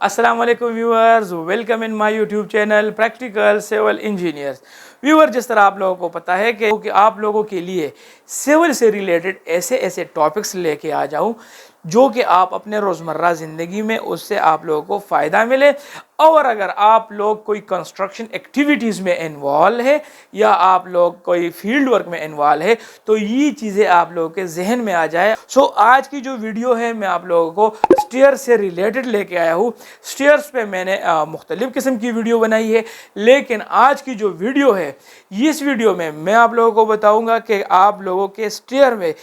अस्सलाम वालेकुम viewers, welcome in my YouTube channel practical civil engineers. Viewer, जिस तरह आप लोगों को पता है कि आप लोगों के लिए सिविल से रिलेटेड ऐसे ऐसे टॉपिक्स लेके आ जाऊं जो कि आप अपने रोज़मर्रा ज़िंदगी में उससे आप लोगों को फ़ायदा मिले। और अगर आप लोग कोई कंस्ट्रक्शन एक्टिविटीज़ में इन्वॉल्व है या आप लोग कोई फील्ड वर्क में इन्वॉल्व है तो ये चीज़ें आप लोगों के जहन में आ जाए। सो आज की जो वीडियो है मैं आप लोगों को स्टेयर से रिलेटेड लेके आया हूँ। स्टेयर्स पे मैंने मुख्तलिफ़ किस्म की वीडियो बनाई है, लेकिन आज की जो वीडियो है इस वीडियो में मैं आप लोगों को बताऊंगा कि आप लोगों के स्टेयर में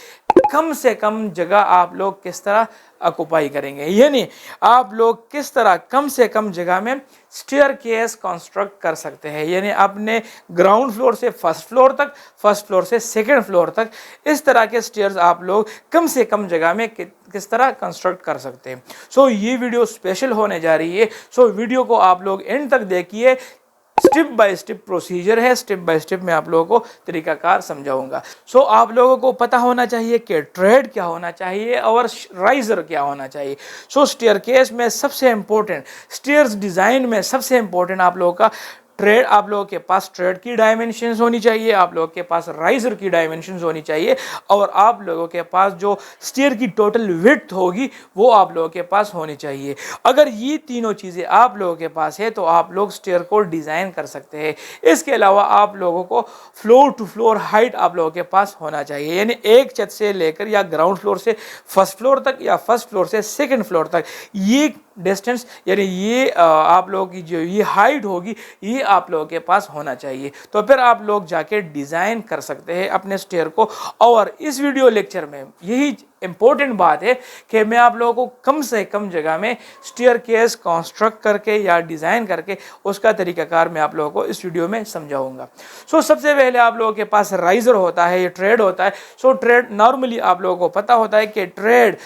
कम से कम जगह आप लोग किस तरह ऑक्युपाई करेंगे, यानी आप लोग किस तरह कम से कम जगह में स्टेयर केस कंस्ट्रक्ट कर सकते हैं, यानी अपने ग्राउंड फ्लोर से फर्स्ट फ्लोर तक, फर्स्ट फ्लोर से सेकंड फ्लोर तक इस तरह के स्टेयर्स आप लोग कम से कम जगह में किस तरह कंस्ट्रक्ट कर सकते हैं। सो ये वीडियो स्पेशल होने जा रही है। सो वीडियो को आप लोग एंड तक देखिए। स्टेप बाय स्टेप प्रोसीजर है, स्टेप बाय स्टेप मैं आप लोगों को तरीकाकार समझाऊंगा। सो आप लोगों को पता होना चाहिए कि ट्रेड क्या होना चाहिए और राइजर क्या होना चाहिए। सो स्टेयरकेस में सबसे इंपॉर्टेंट, स्टेयर्स डिज़ाइन में सबसे इंपॉर्टेंट आप लोगों का ट्रेड, आप लोगों के पास ट्रेड की डायमेंशंस होनी चाहिए, आप लोगों के पास राइजर की डायमेंशंस होनी चाहिए, और आप लोगों के पास जो स्टेयर की टोटल विड्थ होगी वो आप लोगों के पास होनी चाहिए। अगर ये तीनों चीज़ें आप लोगों के पास है तो आप लोग स्टेयर को डिज़ाइन कर सकते हैं। इसके अलावा आप लोगों को फ्लोर टू फ्लोर हाइट आप लोगों के पास होना चाहिए, यानी एक छत से लेकर या ग्राउंड फ्लोर से फर्स्ट फ्लोर तक या फर्स्ट फ्लोर से सेकेंड फ्लोर तक ये डिस्टेंस, यानी ये आप लोगों की जो ये हाइट होगी ये आप लोगों के पास होना चाहिए। तो फिर आप लोग जाके डिज़ाइन कर सकते हैं अपने स्टेयर को। और इस वीडियो लेक्चर में यही इम्पोर्टेंट बात है कि मैं आप लोगों को कम से कम जगह में स्टेयर केस कंस्ट्रक्ट करके या डिज़ाइन करके उसका तरीकाकार मैं आप लोगों को इस वीडियो में समझाऊंगा। सो सबसे पहले आप लोगों के पास राइजर होता है, ये ट्रेड होता है। सो ट्रेड नॉर्मली आप लोगों को पता होता है कि ट्रेड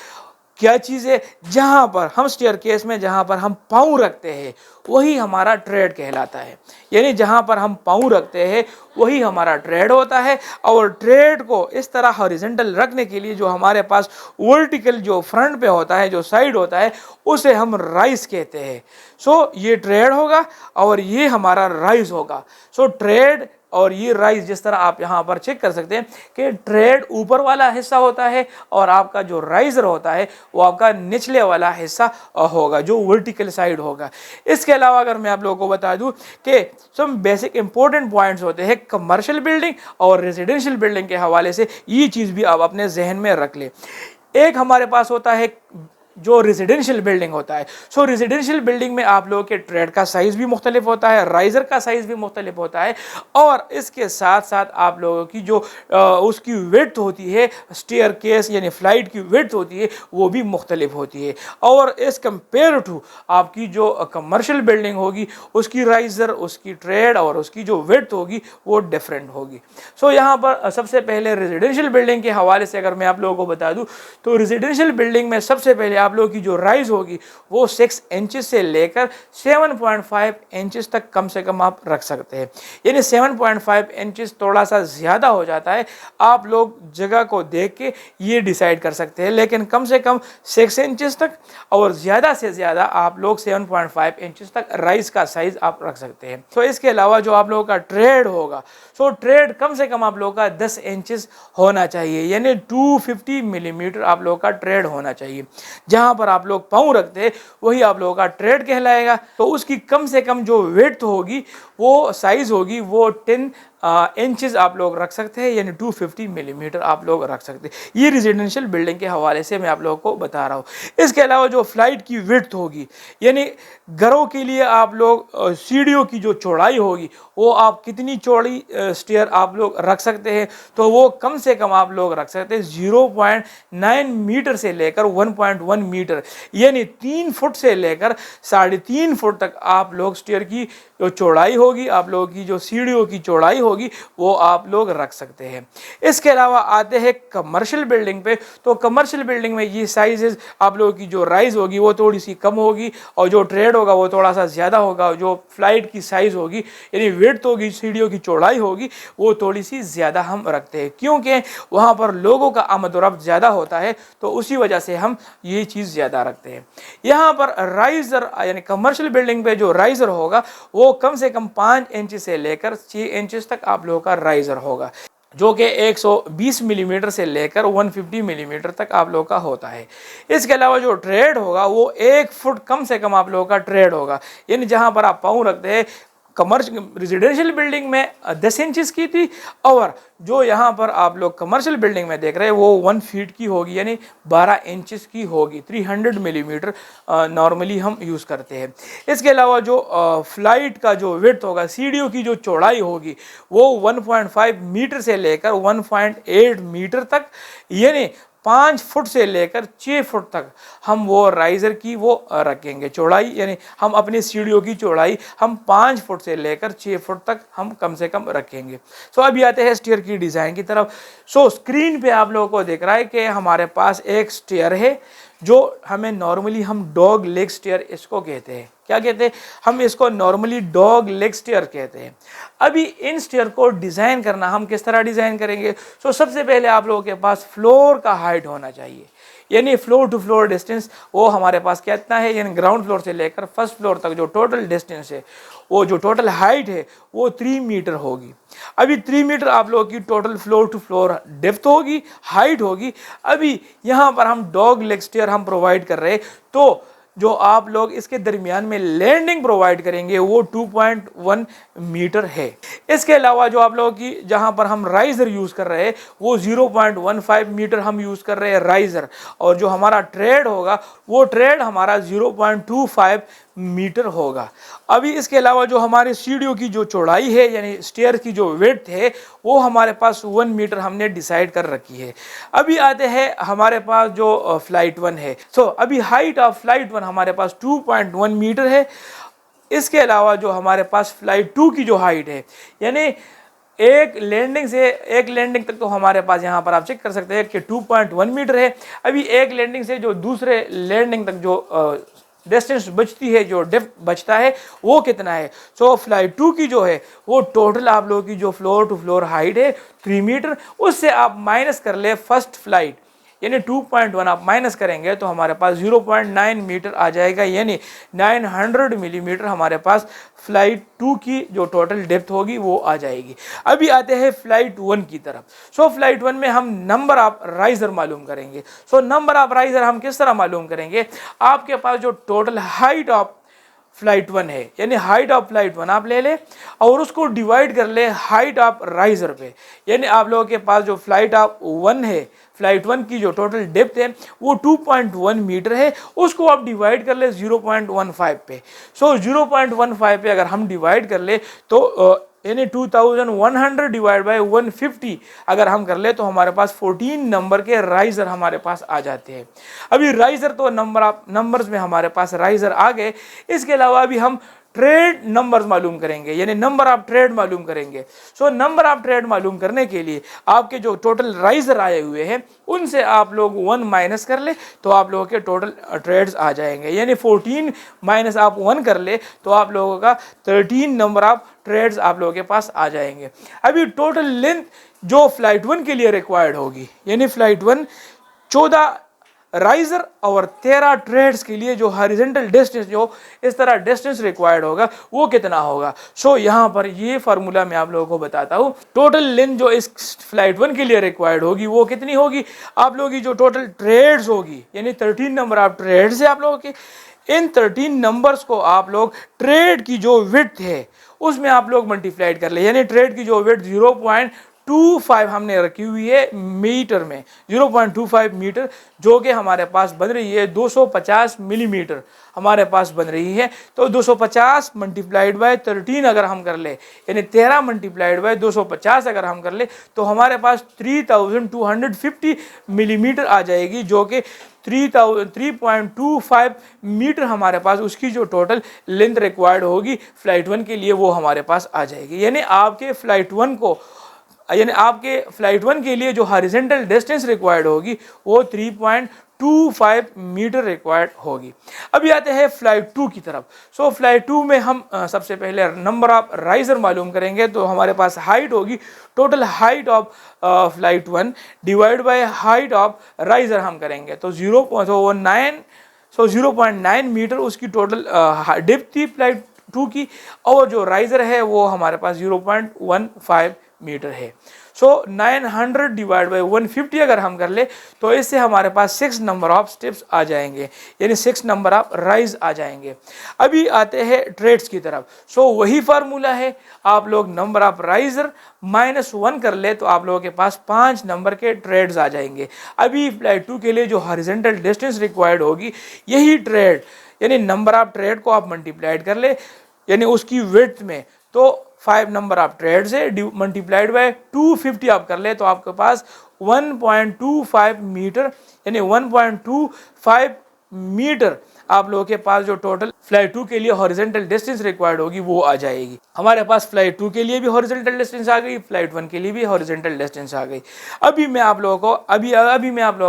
क्या चीज़ है। जहाँ पर हम स्टेयर केस में जहाँ पर हम पाँव रखते हैं वही हमारा ट्रेड कहलाता है, यानी जहाँ पर हम पाँव रखते हैं वही हमारा ट्रेड होता है। और ट्रेड को इस तरह हॉरिजॉन्टल रखने के लिए जो हमारे पास वर्टिकल जो फ्रंट पे होता है, जो साइड होता है, उसे हम राइज कहते हैं। सो ये ट्रेड होगा और ये हमारा राइज होगा। सो ट्रेड और ये राइज, जिस तरह आप यहाँ पर चेक कर सकते हैं कि ट्रेड ऊपर वाला हिस्सा होता है और आपका जो राइजर होता है वो आपका निचले वाला हिस्सा होगा, जो वर्टिकल साइड होगा। इसके अलावा अगर मैं आप लोगों को बता दूं कि सम बेसिक इंपॉर्टेंट पॉइंट्स होते हैं कमर्शियल बिल्डिंग और रेजिडेंशियल बिल्डिंग के हवाले से, ये चीज़ भी आप अपने जहन में रख लें। एक हमारे पास होता है जो रेजिडेंशियल बिल्डिंग होता है। सो रेजिडेंशियल बिल्डिंग में आप लोगों के ट्रेड का साइज़ भी मुख्तलिफ होता है, राइजर का साइज़ भी मुख्तलिफ होता है, और इसके साथ साथ आप लोगों की जो उसकी विड्थ होती है, स्टेयर केस यानी फ्लाइट की विड्थ होती है, वो भी मुख्तलिफ होती है। और इस कंपेयर टू आपकी जो कमर्शियल बिल्डिंग होगी उसकी राइजर, उसकी ट्रेड और उसकी जो विड्थ होगी वो डिफरेंट होगी। सो यहाँ पर सबसे पहले रेजिडेंशियल बिल्डिंग के हवाले से अगर मैं आप लोगों को बता दूँ तो रेजिडेंशियल बिल्डिंग में सबसे पहले आप लोगों की जो राइज होगी वो 6 इंचेस से लेकर 7.5 इंचेस तक कम से कम आप रख सकते हैं, यानी 7.5 इंचेस थोड़ा सा ज़्यादा हो जाता है। आप लोग जगह को देख के ये डिसाइड कर सकते हैं, लेकिन कम से कम 6 इंचेस तक और ज़्यादा से ज़्यादा आप लोग 7.5 इंचेस तक राइज का साइज आप रख सकते हैं। तो इसके अलावा जो आप लोगों का ट्रेड होगा, सो ट्रेड कम से कम आप लोगों का 10 इंचेस होना चाहिए, यानी 250 मिलीमीटर आप लोगों का ट्रेड होना चाहिए। जहाँ पर आप लोग पाँव रखते हैं वही आप लोगों का ट्रेड कहलाएगा। तो उसकी कम से कम जो विड्थ होगी, वो साइज होगी, वो 10 इंचेस आप लोग रख सकते हैं, यानी 250 मिलीमीटर आप लोग रख सकते हैं। ये रेजिडेंशियल बिल्डिंग के हवाले से मैं आप लोगों को बता रहा हूँ। इसके अलावा जो फ्लाइट की विड्थ होगी, यानी घरों के लिए आप लोग सीढ़ियों की जो चौड़ाई होगी वो आप कितनी चौड़ी स्टेयर आप लोग रख सकते हैं, तो वो कम से कम आप लोग रख सकते हैं 0.9 मीटर से लेकर 1.1 मीटर, यानी 3 फुट से लेकर 3.5 फुट तक आप लोग स्टेयर की जो चौड़ाई होगी, आप लोगों की जो सीढ़ियों की चौड़ाई होगी वो आप लोग रख सकते हैं। इसके अलावा आते हैं कमर्शियल बिल्डिंग पे, तो कमर्शियल बिल्डिंग में ये साइजेस आप लोगों की जो राइज होगी वो थोड़ी सी कम होगी और जो ट्रेड होगा वो थोड़ा सा ज़्यादा होगा। जो फ्लाइट की साइज़ होगी यानी विड्थ होगी, सीढ़ियों की चौड़ाई होगी, वो थोड़ी सी ज़्यादा हम रखते हैं क्योंकि वहाँ पर लोगों का आमद और रफ्त ज़्यादा होता है, तो उसी वजह से हम ये चीज़ ज़्यादा रखते हैं। यहाँ पर राइज़र यानी कमर्शियल बिल्डिंग पे जो राइज़र होगा वो कम से कम 5 इंच से लेकर 6 इंच तक आप लोगों का राइज़र होगा, जो कि 120 मिलीमीटर से लेकर 150 मिलीमीटर तक आप लोगों का होता है। इसके अलावा जो ट्रेड होगा वो 1 फुट कम से कम आप लोगों का ट्रेड होगा, यानी जहां पर आप पाँव रखते हैं कमर्शियल रेजिडेंशियल बिल्डिंग में 10 इंचेस की थी और जो यहाँ पर आप लोग कमर्शियल बिल्डिंग में देख रहे हैं वो 1 फीट की होगी, यानी 12 इंचेस की होगी। 300 मिलीमीटर नॉर्मली हम यूज़ करते हैं। इसके अलावा जो फ्लाइट का जो विड्थ होगा, सीढ़ियों की जो चौड़ाई होगी वो 1.5 मीटर से लेकर 1.8 मीटर तक, यानी 5 फुट से लेकर 6 फुट तक हम वो राइज़र की वो रखेंगे चौड़ाई, यानी हम अपनी सीढ़ियों की चौड़ाई हम 5 फुट से लेकर 6 फुट तक हम कम से कम रखेंगे। सो अभी आते हैं स्टेयर की डिज़ाइन की तरफ। सो स्क्रीन पे आप लोगों को दिख रहा है कि हमारे पास एक स्टेयर है जो हमें नॉर्मली हम डॉग लेग स्टेयर इसको कहते हैं। क्या कहते हैं? हम इसको नॉर्मली डॉग लेग स्टेयर कहते हैं। अभी इन स्टेयर को डिज़ाइन करना हम किस तरह डिज़ाइन करेंगे? सो सबसे पहले आप लोगों के पास फ्लोर का हाइट होना चाहिए, यानी फ्लोर टू फ्लोर डिस्टेंस वो हमारे पास कितना है, यानी ग्राउंड फ्लोर से लेकर फर्स्ट फ्लोर तक जो टोटल डिस्टेंस है, वो जो टोटल हाइट है वो 3 मीटर होगी। अभी 3 मीटर आप लोगों की total floor to floor depth होगी, हाइट होगी। अभी यहाँ पर हम डॉग लेग स्टेयर हम प्रोवाइड कर रहे हैं, तो जो आप लोग इसके दरमियान में लैंडिंग प्रोवाइड करेंगे वो 2.1 मीटर है। इसके अलावा जो आप लोगों की जहां पर हम राइजर यूज़ कर रहे हैं वो 0.15 मीटर हम यूज़ कर रहे हैं राइजर, और जो हमारा ट्रेड होगा वो ट्रेड हमारा 0.25 मीटर होगा। अभी इसके अलावा जो हमारे सीढ़ियों की जो चौड़ाई है यानी स्टेयर की जो विड्थ है वो हमारे पास 1 मीटर हमने डिसाइड कर रखी है। अभी आते हैं हमारे पास जो फ्लाइट 1 है। सो अभी हाइट ऑफ फ्लाइट 1 हमारे पास 2.1 मीटर है। इसके अलावा जो हमारे पास फ्लाइट 2 की जो हाइट है, यानी एक लैंडिंग से एक लैंडिंग तक तो हमारे पास यहाँ पर आप चेक कर सकते हैं कि 2.1 मीटर है। अभी एक लैंडिंग से जो दूसरे लैंडिंग तक जो डिस्टेंस बचती है, जो डेप्थ बचता है वो कितना है? सो फ्लाइट 2 की जो है वो टोटल आप लोगों की जो फ्लोर टू फ्लोर हाइट है 3 मीटर, उससे आप माइनस कर ले फर्स्ट फ्लाइट, यानी 2.1 आप माइनस करेंगे तो हमारे पास 0.9 मीटर आ जाएगा, यानी 900 मिलीमीटर हमारे पास फ्लाइट 2 की जो टोटल डेप्थ होगी वो आ जाएगी। अभी आते हैं फ्लाइट 1 की तरफ। सो फ्लाइट 1 में हम नंबर ऑफ राइजर मालूम करेंगे। सो नंबर ऑफ राइजर हम किस तरह मालूम करेंगे? आपके पास जो टोटल हाइट ऑफ फ्लाइट 1 है, यानी हाइट ऑफ फ्लाइट 1 आप ले ले और उसको डिवाइड कर ले हाइट ऑफ राइजर पे, यानी आप लोगों के पास जो फ्लाइट ऑफ 1 है, फ्लाइट 1 की जो टोटल डेप्थ है वो 2.1 मीटर है, उसको आप डिवाइड कर ले 0.15 पे। सो 0.15 पे अगर हम डिवाइड कर ले तो यानी 2100 डिवाइड बाय 150 अगर हम कर ले तो हमारे पास 14 नंबर के राइजर हमारे पास आ जाते हैं। अभी राइजर तो नंबर्स में हमारे पास राइजर आ गए। इसके अलावा अभी हम ट्रेड नंबर्स मालूम करेंगे, यानी नंबर ऑफ ट्रेड मालूम करेंगे। सो नंबर ऑफ ट्रेड मालूम करने के लिए आपके जो टोटल राइजर आए हुए हैं उनसे आप लोग 1 माइनस कर ले तो आप लोगों के टोटल ट्रेड्स आ जाएंगे, यानी 14 माइनस आप 1 कर ले तो आप लोगों का 13 नंबर ऑफ ट्रेड्स आप लोगों के पास आ जाएंगे। अभी टोटल लेंथ जो फ्लाइट 1 के लिए रिक्वायर्ड होगी, यानी फ्लाइट 1 14 राइजर और 13 ट्रेड्स के लिए जो हॉरिजॉन्टल डिस्टेंस जो इस तरह डिस्टेंस रिक्वायर्ड होगा वो कितना होगा? सो यहाँ पर ये फार्मूला मैं आप लोगों को बताता हूँ। टोटल लेंथ जो इस फ्लाइट 1 के लिए रिक्वायर्ड होगी वो कितनी होगी? आप लोगों की जो टोटल ट्रेड्स होगी, यानी 13 नंबर ऑफ ट्रेड्स है आप लोगों के, इन 13 नंबर्स को आप लोग ट्रेड की जो विड्थ है उसमें आप लोग मल्टीप्लाइड कर ले, यानी ट्रेड की जो विड्थ 0.25 हमने रखी हुई है मीटर में, 0.25 मीटर, जो कि हमारे पास बन रही है 250 मिलीमीटर हमारे पास बन रही है। तो 250 मल्टीप्लाइड बाय 13 अगर हम कर ले, यानी 13 मल्टीप्लाइड बाय 250 अगर हम कर ले तो हमारे पास 3250 मिलीमीटर आ जाएगी, जो कि 3.25 मीटर हमारे पास उसकी जो टोटल लेंथ रिक्वायर्ड होगी फ्लाइट 1 के लिए वो हमारे पास आ जाएगी। यानी आपके फ्लाइट 1 के लिए जो हॉरिजॉन्टल डिस्टेंस रिक्वायर्ड होगी वो 3.25 मीटर रिक्वायर्ड होगी। अभी आते हैं फ्लाइट 2 की तरफ। सो फ्लाइट 2 में हम सबसे पहले नंबर ऑफ राइजर मालूम करेंगे। तो हमारे पास हाइट होगी, total height of flight 1 divide by height of riser हम करेंगे तो 0.9 मीटर उसकी टोटल डेप्थ थी फ्लाइट 2 की, और जो राइजर है वो हमारे पास 0.15 मीटर है। सो 900 डिवाइड बाई 150 अगर हम कर ले तो इससे हमारे पास 6 नंबर ऑफ स्टेप्स आ जाएंगे, यानी 6 नंबर ऑफ राइज आ जाएंगे। अभी आते हैं ट्रेड्स की तरफ। सो वही फार्मूला है, आप लोग नंबर ऑफ राइजर -1 कर ले तो आप लोगों के पास 5 नंबर के ट्रेड्स आ जाएंगे। अभी फ्लाइट 2 के लिए जो हॉरिजॉन्टल डिस्टेंस रिक्वायर्ड होगी यही ट्रेड, यानी नंबर ऑफ ट्रेड को आप मल्टीप्लाइड कर ले, यानी उसकी विड्थ में तो 5 नंबर ऑफ ट्रेड से मल्टीप्लाइड बाय 250 आप कर ले तो आपके पास 1.25 मीटर, यानी 1.25 मीटर आप लोगों के पास जो टोटल फ्लाइट 2 के लिए हॉरिजॉन्टल डिस्टेंस रिक्वायर्ड होगी वो आ जाएगी। हमारे पास फ्लाइट 2 के लिए भी हॉरिजॉन्टल डिस्टेंस आ गई, फ्लाइट 1 के लिए भी हॉरिजॉन्टल डिस्टेंस आ गई। अभी मैं आप लोगों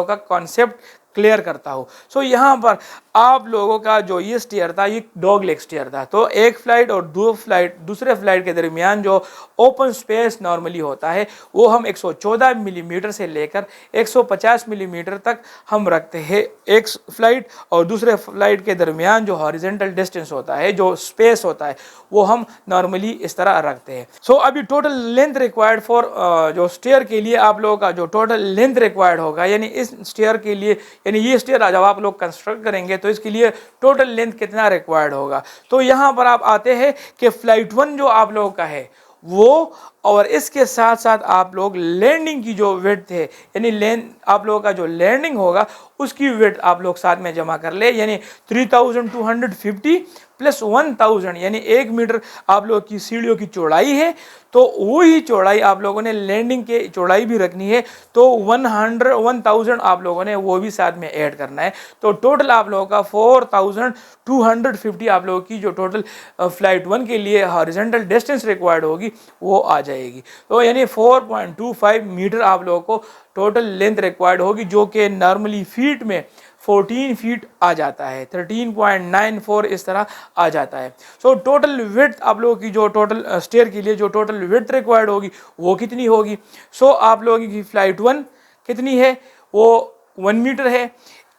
का कॉन्सेप्ट क्लियर करता हूँ। सो यहाँ पर आप लोगों का जो ये स्टेयर था ये डॉग लेग स्टेयर था। तो एक फ्लाइट और दूसरे फ्लाइट के दरमियान जो ओपन स्पेस नॉर्मली होता है वो हम 114 मिलीमीटर से लेकर 150 मिलीमीटर तक हम रखते हैं एक फ्लाइट और दूसरे फ्लाइट के दरमियान जो हॉरिजॉन्टल डिस्टेंस होता है, जो स्पेस होता है, वो हम नॉर्मली इस तरह रखते हैं। सो अभी टोटल लेंथ रिक्वायर्ड फॉर जो स्टेयर के लिए आप लोगों का जो टोटल लेंथ रिक्वायर्ड होगा, यानी इस स्टेयर के लिए, यानी ये स्टेयर जब आप लोग कंस्ट्रक्ट करेंगे तो इसके लिए टोटल लेंथ कितना रिक्वायर्ड होगा। तो यहाँ पर आप आते हैं कि फ्लाइट 1 जो आप लोगों का है वो, और इसके साथ साथ आप लोग लैंडिंग की जो विड्थ है, यानी आप लोगों का जो लैंडिंग होगा उसकी विड्थ आप लोग साथ में जमा कर ले, यानी 3250 प्लस 1000, यानी 1 मीटर आप लोगों की सीढ़ियों की चौड़ाई है, तो वही चौड़ाई आप लोगों ने लैंडिंग के चौड़ाई भी रखनी है, तो 1000 आप लोगों ने वो भी साथ में ऐड करना है। तो टोटल आप लोगों का 4250 आप लोगों की जो टोटल फ्लाइट 1 के लिए हॉरिजॉन्टल डिस्टेंस रिक्वायर्ड होगी वो आ जाएगी। तो यानी 4.25 मीटर आप लोगों को टोटल लेंथ रिक्वायर्ड होगी, जो कि नॉर्मली फीट में 14 फीट आ जाता है, 13.94 इस तरह आ जाता है। सो टोटल विड्थ आप लोगों की जो टोटल स्टेयर के लिए जो टोटल विड्थ रिक्वायर्ड होगी वो कितनी होगी। सो आप लोगों की फ्लाइट 1 कितनी है, वो 1 मीटर है।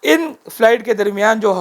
इन फ्लाइट के दरमियान जो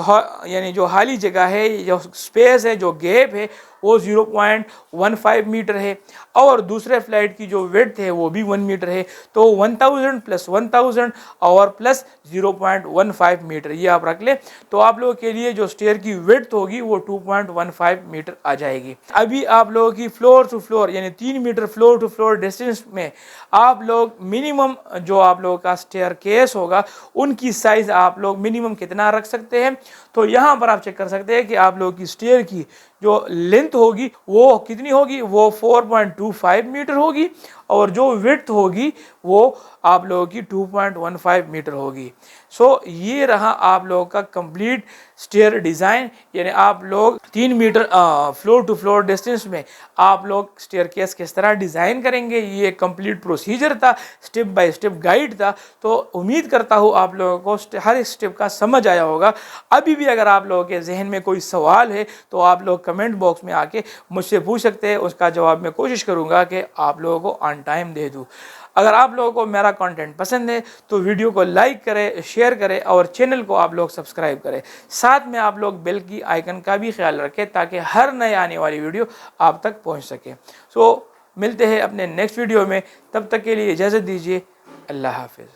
यानी जो खाली जगह है, जो स्पेस है, जो गैप है, वो 0.15 मीटर है, और दूसरे फ्लाइट की जो विड्थ है वो भी 1 मीटर है। तो 1000 प्लस 1000 और प्लस 0.15 मीटर ये आप रख ले, तो आप लोगों के लिए जो स्टेयर की विड्थ होगी वो 2.15 मीटर आ जाएगी। अभी आप लोगों की फ्लोर टू फ्लोर यानी 3 meter floor to floor distance में आप लोग मिनिमम जो आप लोगों का स्टेयर केस होगा उनकी साइज आप लोग मिनिमम कितना रख सकते हैं। तो यहाँ पर आप चेक कर सकते हैं कि आप लोगों की स्टेयर की जो लेंथ होगी वो कितनी होगी, वो 4.25 मीटर होगी, और जो विड्थ होगी वो आप लोगों की 2.15 मीटर होगी। सो ये रहा आप लोगों का कंप्लीट स्टेयर डिज़ाइन, यानी आप लोग 3 meter floor to floor distance में आप लोग स्टेयर केस किस तरह डिज़ाइन करेंगे, ये कंप्लीट प्रोसीजर था, स्टेप बाय स्टेप गाइड था। तो उम्मीद करता हूँ आप लोगों को हर एक स्टेप का समझ आया होगा। अभी भी अगर आप लोगों के जहन में कोई सवाल है तो आप लोग कमेंट बॉक्स में आके मुझसे पूछ सकते हैं, उसका जवाब मैं कोशिश करूँगा कि आप लोगों को ऑन टाइम दे दूँ। अगर आप लोगों को मेरा कंटेंट पसंद है तो वीडियो को लाइक करें, शेयर करें और चैनल को आप लोग सब्सक्राइब करें। साथ में आप लोग बेल की आइकन का भी ख्याल रखें ताकि हर नए आने वाली वीडियो आप तक पहुंच सके। सो मिलते हैं अपने नेक्स्ट वीडियो में, तब तक के लिए इजाज़त दीजिए। अल्लाह हाफिज़।